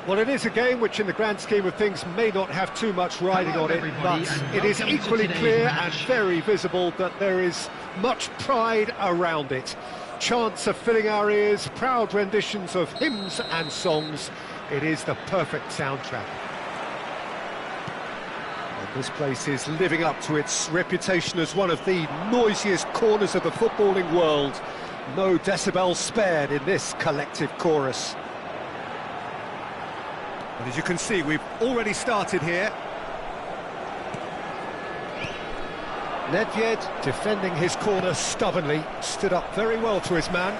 [SPEAKER 1] Well, it is a game which, in the grand scheme of things, may not have too much riding on it, but it is equally clear and very visible that there is much pride around it. Chants are filling our ears, proud renditions of hymns and songs. It is the perfect soundtrack. And this place is living up to its reputation as one of the noisiest corners of the footballing world. No decibels spared in this collective chorus. And as you can see, we've already started here. Nedved, defending his corner stubbornly, stood up very well to his man.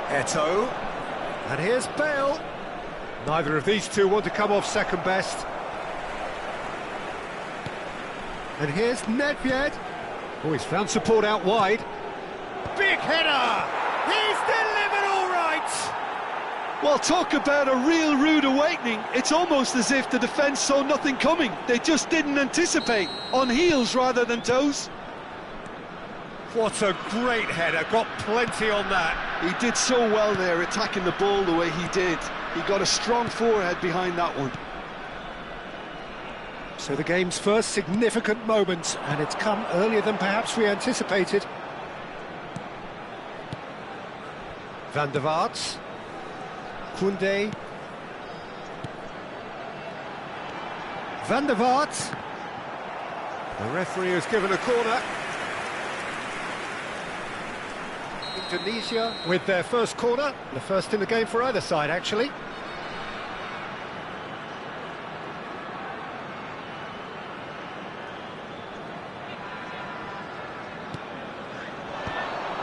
[SPEAKER 1] Eto'o, and here's Bale. Neither of these two want to come off second best. And here's Nedved. Oh, he's found support out wide. Big header! He's delivered all right!
[SPEAKER 2] Well, talk about a real rude awakening. It's almost as if the defence saw nothing coming. They just didn't anticipate, on heels rather than toes.
[SPEAKER 1] What a great header, got plenty on that.
[SPEAKER 2] He did so well there, attacking the ball the way he did. He got a strong forehead behind that one.
[SPEAKER 1] So the game's first significant moment, and it's come earlier than perhaps we anticipated. Van der Vaart. Koundé. Van der Vaart. The referee has given a corner. Indonesia with their first corner, the first in the game for either side, actually.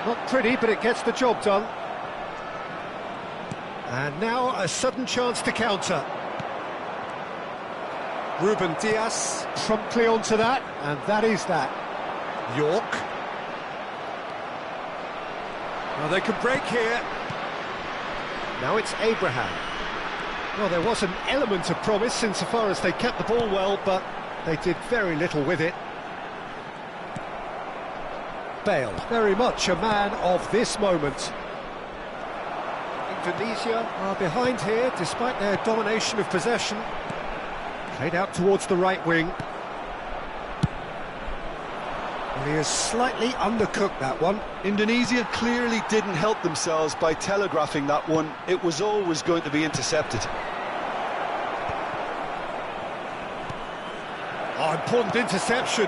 [SPEAKER 1] Not pretty, but it gets the job done. And now a sudden chance to counter. Ruben Dias promptly onto that, and that is that. York. Well, they can break here. Now it's Abraham. Well, there was an element of promise insofar as they kept the ball well, but they did very little with it. Bale, very much a man of this moment. Indonesia are behind here, despite their domination of possession. Played out towards the right wing. Well, he has slightly undercooked that one.
[SPEAKER 2] Indonesia clearly didn't help themselves by telegraphing that one. It was always going to be intercepted.
[SPEAKER 1] Oh, important interception.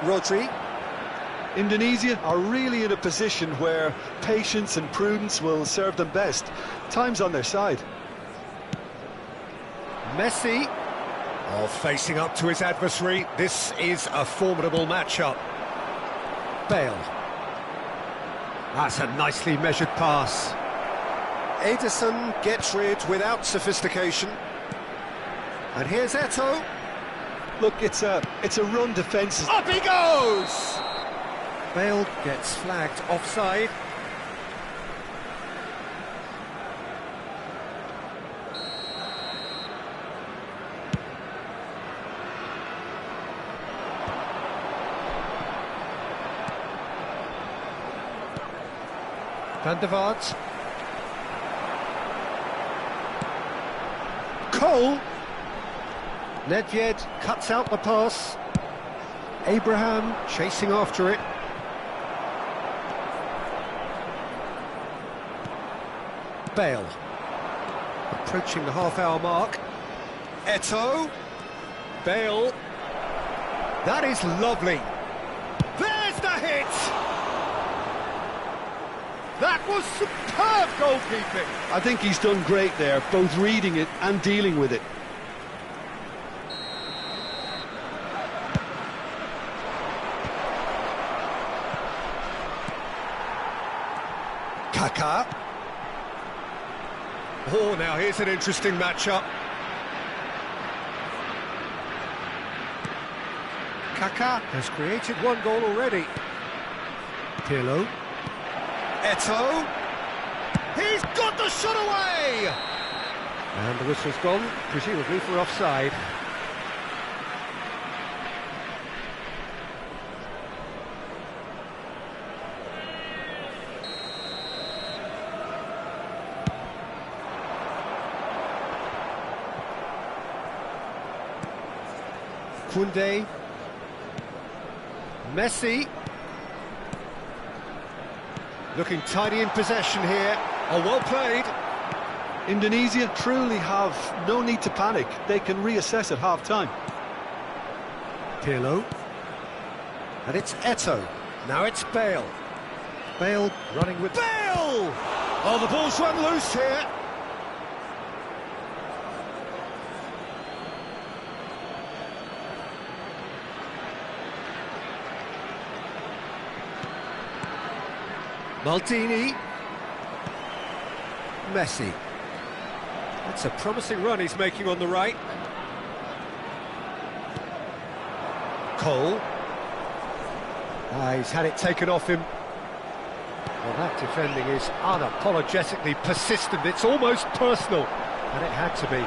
[SPEAKER 1] Rodri.
[SPEAKER 2] Indonesia are really in a position where patience and prudence will serve them best. Time's on their side.
[SPEAKER 1] Messi. Oh, facing up to his adversary. This is a formidable matchup. Bale. That's a nicely measured pass. Ederson gets rid without sophistication. And here's Eto'o.
[SPEAKER 2] Look, it's a run defence.
[SPEAKER 1] Up he goes! Bale gets flagged offside. Van der Vaart. Cole. Nedved cuts out the pass. Abraham chasing after it. Bale. Approaching the half-hour mark. Eto'o. Bale. That is lovely. There's the hit! That was superb goalkeeping.
[SPEAKER 2] I think he's done great there, both reading it and dealing with it.
[SPEAKER 1] Kaká. Oh, now here's an interesting matchup. Kaká has created one goal already. Pirlo. Eto'o. He's got the shot away! And the whistle's gone, presumably for offside. Koundé. Messi. Looking tidy in possession here. Oh, well played.
[SPEAKER 2] Indonesia truly have no need to panic. They can reassess at half-time.
[SPEAKER 1] Pirlo. And it's Eto'o. Now it's Bale. Bale running with... Bale! Oh, the ball's run loose here. Maldini. Messi. That's a promising run he's making on the right. Cole. He's had it taken off him. Well, that defending is unapologetically persistent. It's almost personal, and it had to be.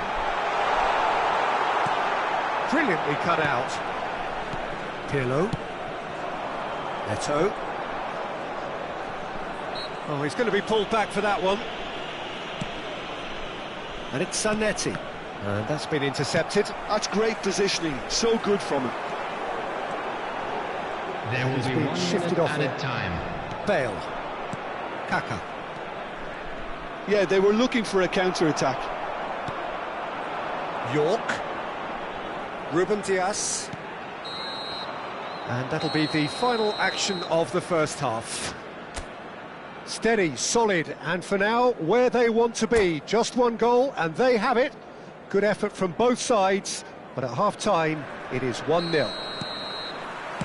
[SPEAKER 1] Brilliantly cut out. Pirlo. Eto'o. Oh, he's going to be pulled back for that one. And it's Zanetti. And that's been intercepted.
[SPEAKER 2] That's great positioning. So good from him.
[SPEAKER 3] There will be 1
[SPEAKER 1] shifted
[SPEAKER 3] minute
[SPEAKER 1] off
[SPEAKER 3] added
[SPEAKER 1] it.
[SPEAKER 3] time.
[SPEAKER 1] Bale. Kaka.
[SPEAKER 2] Yeah, they were looking for a counter-attack.
[SPEAKER 1] York. Ruben Dias. And that'll be the final action of the first half. Steady, solid, and for now, where they want to be. Just one goal, and they have it. Good effort from both sides, but at half-time, it is 1-0.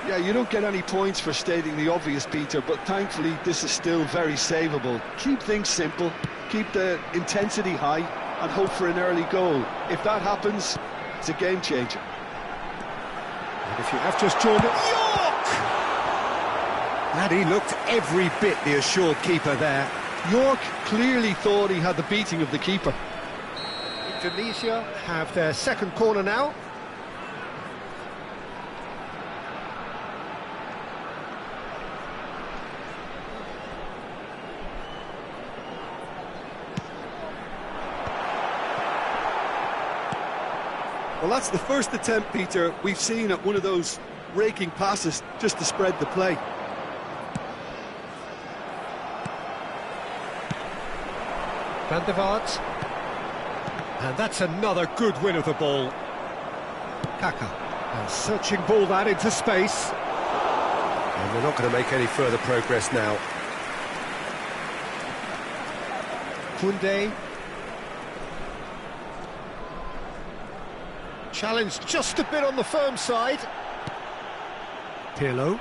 [SPEAKER 2] Yeah, you don't get any points for stating the obvious, Peter, but thankfully this is still very savable. Keep things simple, keep the intensity high, and hope for an early goal. If that happens, it's a game changer.
[SPEAKER 1] And if you have just joined it, York! And he looked every bit the assured keeper there.
[SPEAKER 2] York clearly thought he had the beating of the keeper.
[SPEAKER 1] Indonesia have their second corner now.
[SPEAKER 4] Well, that's the first attempt, Peter, we've seen at one of those raking passes just to spread the play.
[SPEAKER 1] Van der Vaart. And that's another good win of the ball. Kaka. A searching ball that into space. And they're not going to make any further progress now. Koundé. Challenged just a bit on the firm side. Pirlo.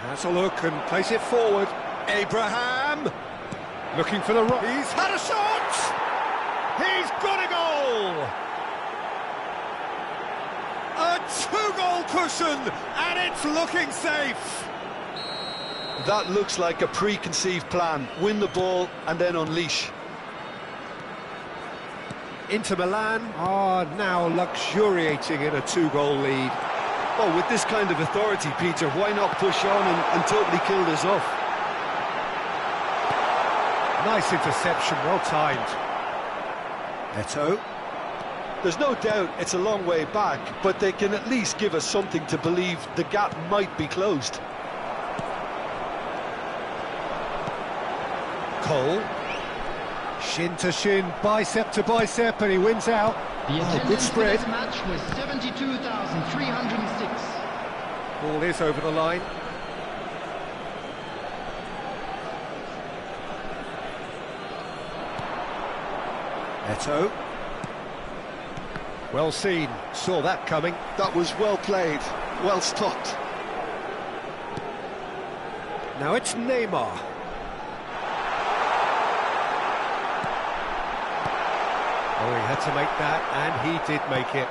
[SPEAKER 1] Has a look and plays it forward. Abraham. Looking for the right. He's had a shot! He's got a goal! A two-goal cushion, and it's looking safe.
[SPEAKER 2] That looks like a preconceived plan. Win the ball and then unleash.
[SPEAKER 1] Inter Milan are now luxuriating in a two-goal lead.
[SPEAKER 2] Oh, with this kind of authority, Peter, why not push on and totally kill this off?
[SPEAKER 1] Nice interception, well timed. Eto'o.
[SPEAKER 2] There's no doubt it's a long way back, but they can at least give us something to believe the gap might be closed.
[SPEAKER 1] Cole. Shin to shin, bicep to bicep, and he wins out.
[SPEAKER 3] The
[SPEAKER 1] Good
[SPEAKER 3] attendance for
[SPEAKER 1] spread.
[SPEAKER 3] this match was 72,306.
[SPEAKER 1] Ball is over the line. Eto'o. Well seen, saw that coming.
[SPEAKER 2] That was well played, well stopped.
[SPEAKER 1] Now it's Neymar. Oh, he had to make that, and he did make it.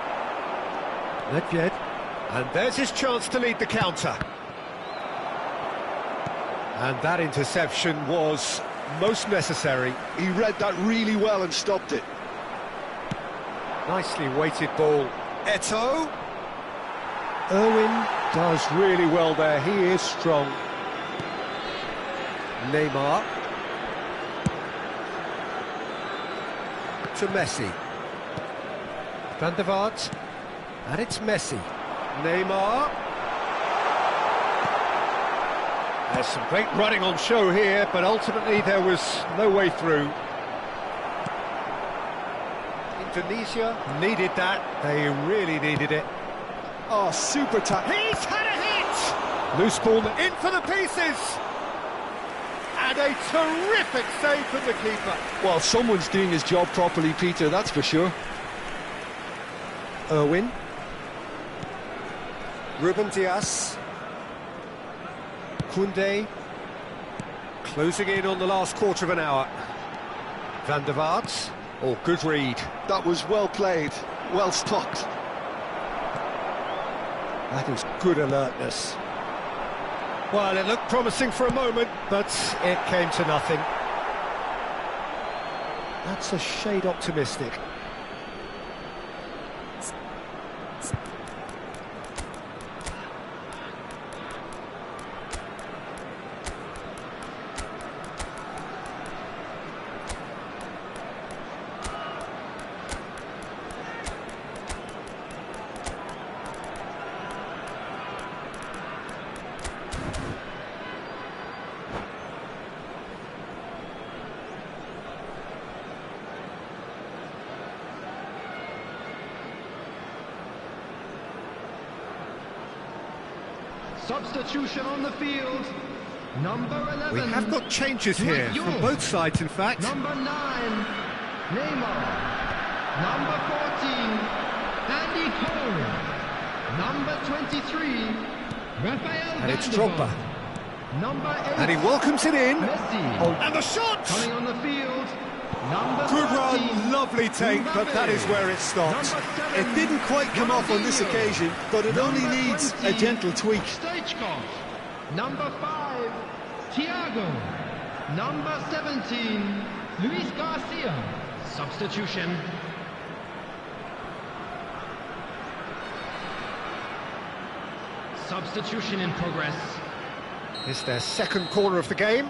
[SPEAKER 1] Nedved. And there's his chance to lead the counter. And that interception was most necessary.
[SPEAKER 2] He read that really well and stopped it.
[SPEAKER 1] Nicely weighted ball. Eto'o. Irwin does really well there. He is strong. Neymar. To Messi. Van der Vaart. And it's Messi. Neymar. There's some great running on show here, but ultimately there was no way through. Indonesia needed that. They really needed it.
[SPEAKER 4] Oh, super tackle.
[SPEAKER 1] He's had a hit! Loose ball in for the pieces! And a terrific save from the keeper.
[SPEAKER 2] Well, someone's doing his job properly, Peter, that's for sure.
[SPEAKER 1] Irwin. Ruben Dias. Koundé. Closing in on the last quarter of an hour. Van der Vaart. Oh, good read.
[SPEAKER 2] That was well played, well stocked.
[SPEAKER 1] That is good alertness. Well, it looked promising for a moment, but it came to nothing. That's a shade optimistic.
[SPEAKER 3] Substitution on the field. Number 11.
[SPEAKER 1] We have got changes here from both sides, in fact.
[SPEAKER 3] Number 9, Neymar. Number 14, Andy Cole. Number 23, Rafael
[SPEAKER 1] And it's
[SPEAKER 3] Van der
[SPEAKER 1] Drogba.
[SPEAKER 3] Vaart. Number 8,
[SPEAKER 1] And he welcomes it in.
[SPEAKER 3] Messi.
[SPEAKER 1] Oh, and the shot!
[SPEAKER 3] Coming on the field. Number
[SPEAKER 1] Good
[SPEAKER 3] 13,
[SPEAKER 1] run, lovely take, but that is where it stopped.
[SPEAKER 3] Number 7,
[SPEAKER 4] It didn't quite come off on this occasion, but it only
[SPEAKER 3] Number
[SPEAKER 4] needs
[SPEAKER 3] 20,
[SPEAKER 4] a gentle tweak.
[SPEAKER 3] Stoichkov. Number 5, Thiago. Number 17, Luis Garcia. Substitution. Substitution in progress.
[SPEAKER 1] It's their second corner of the game.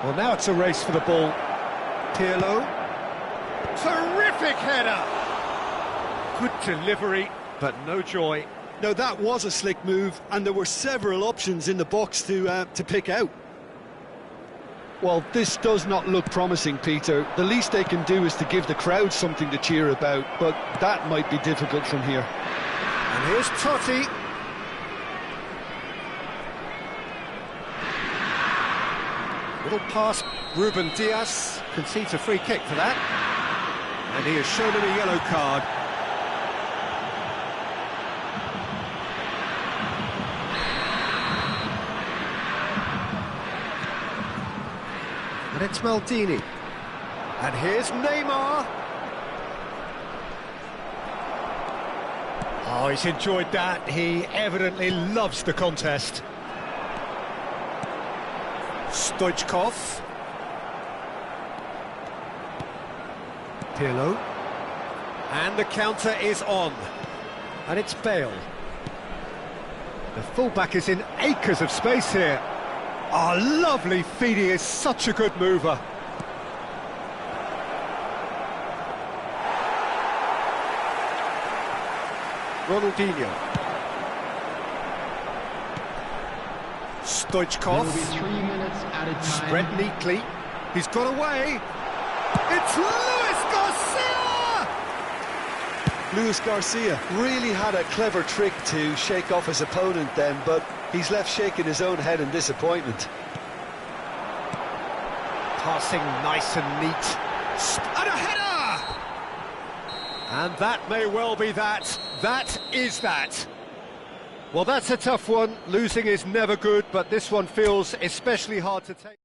[SPEAKER 1] Well, now it's a race for the ball. Pirlo. Terrific header! Good delivery, but no joy.
[SPEAKER 4] No, that was a slick move, and there were several options in the box to pick out.
[SPEAKER 2] Well, this does not look promising, Peter. The least they can do is to give the crowd something to cheer about, but that might be difficult from here.
[SPEAKER 1] And here's Totti. Little pass, Ruben Dias concedes a free kick for that. And he has shown him a yellow card. And it's Maldini. And here's Neymar. Oh, he's enjoyed that. He evidently loves the contest. Stoichkov. Pirlo. And the counter is on. And it's Bale. The fullback is in acres of space here. Oh, lovely feed. He is such a good mover. Ronaldinho. Stoichkov.
[SPEAKER 3] There will be 3 minutes added time.
[SPEAKER 1] Spread neatly. He's got away. It's Luis Garcia!
[SPEAKER 4] Luis Garcia really had a clever trick to shake off his opponent then, but he's left shaking his own head in disappointment.
[SPEAKER 1] Passing nice and neat. And a header! And that may well be that. That is that. Well, that's a tough one. Losing is never good, but this one feels especially hard to take.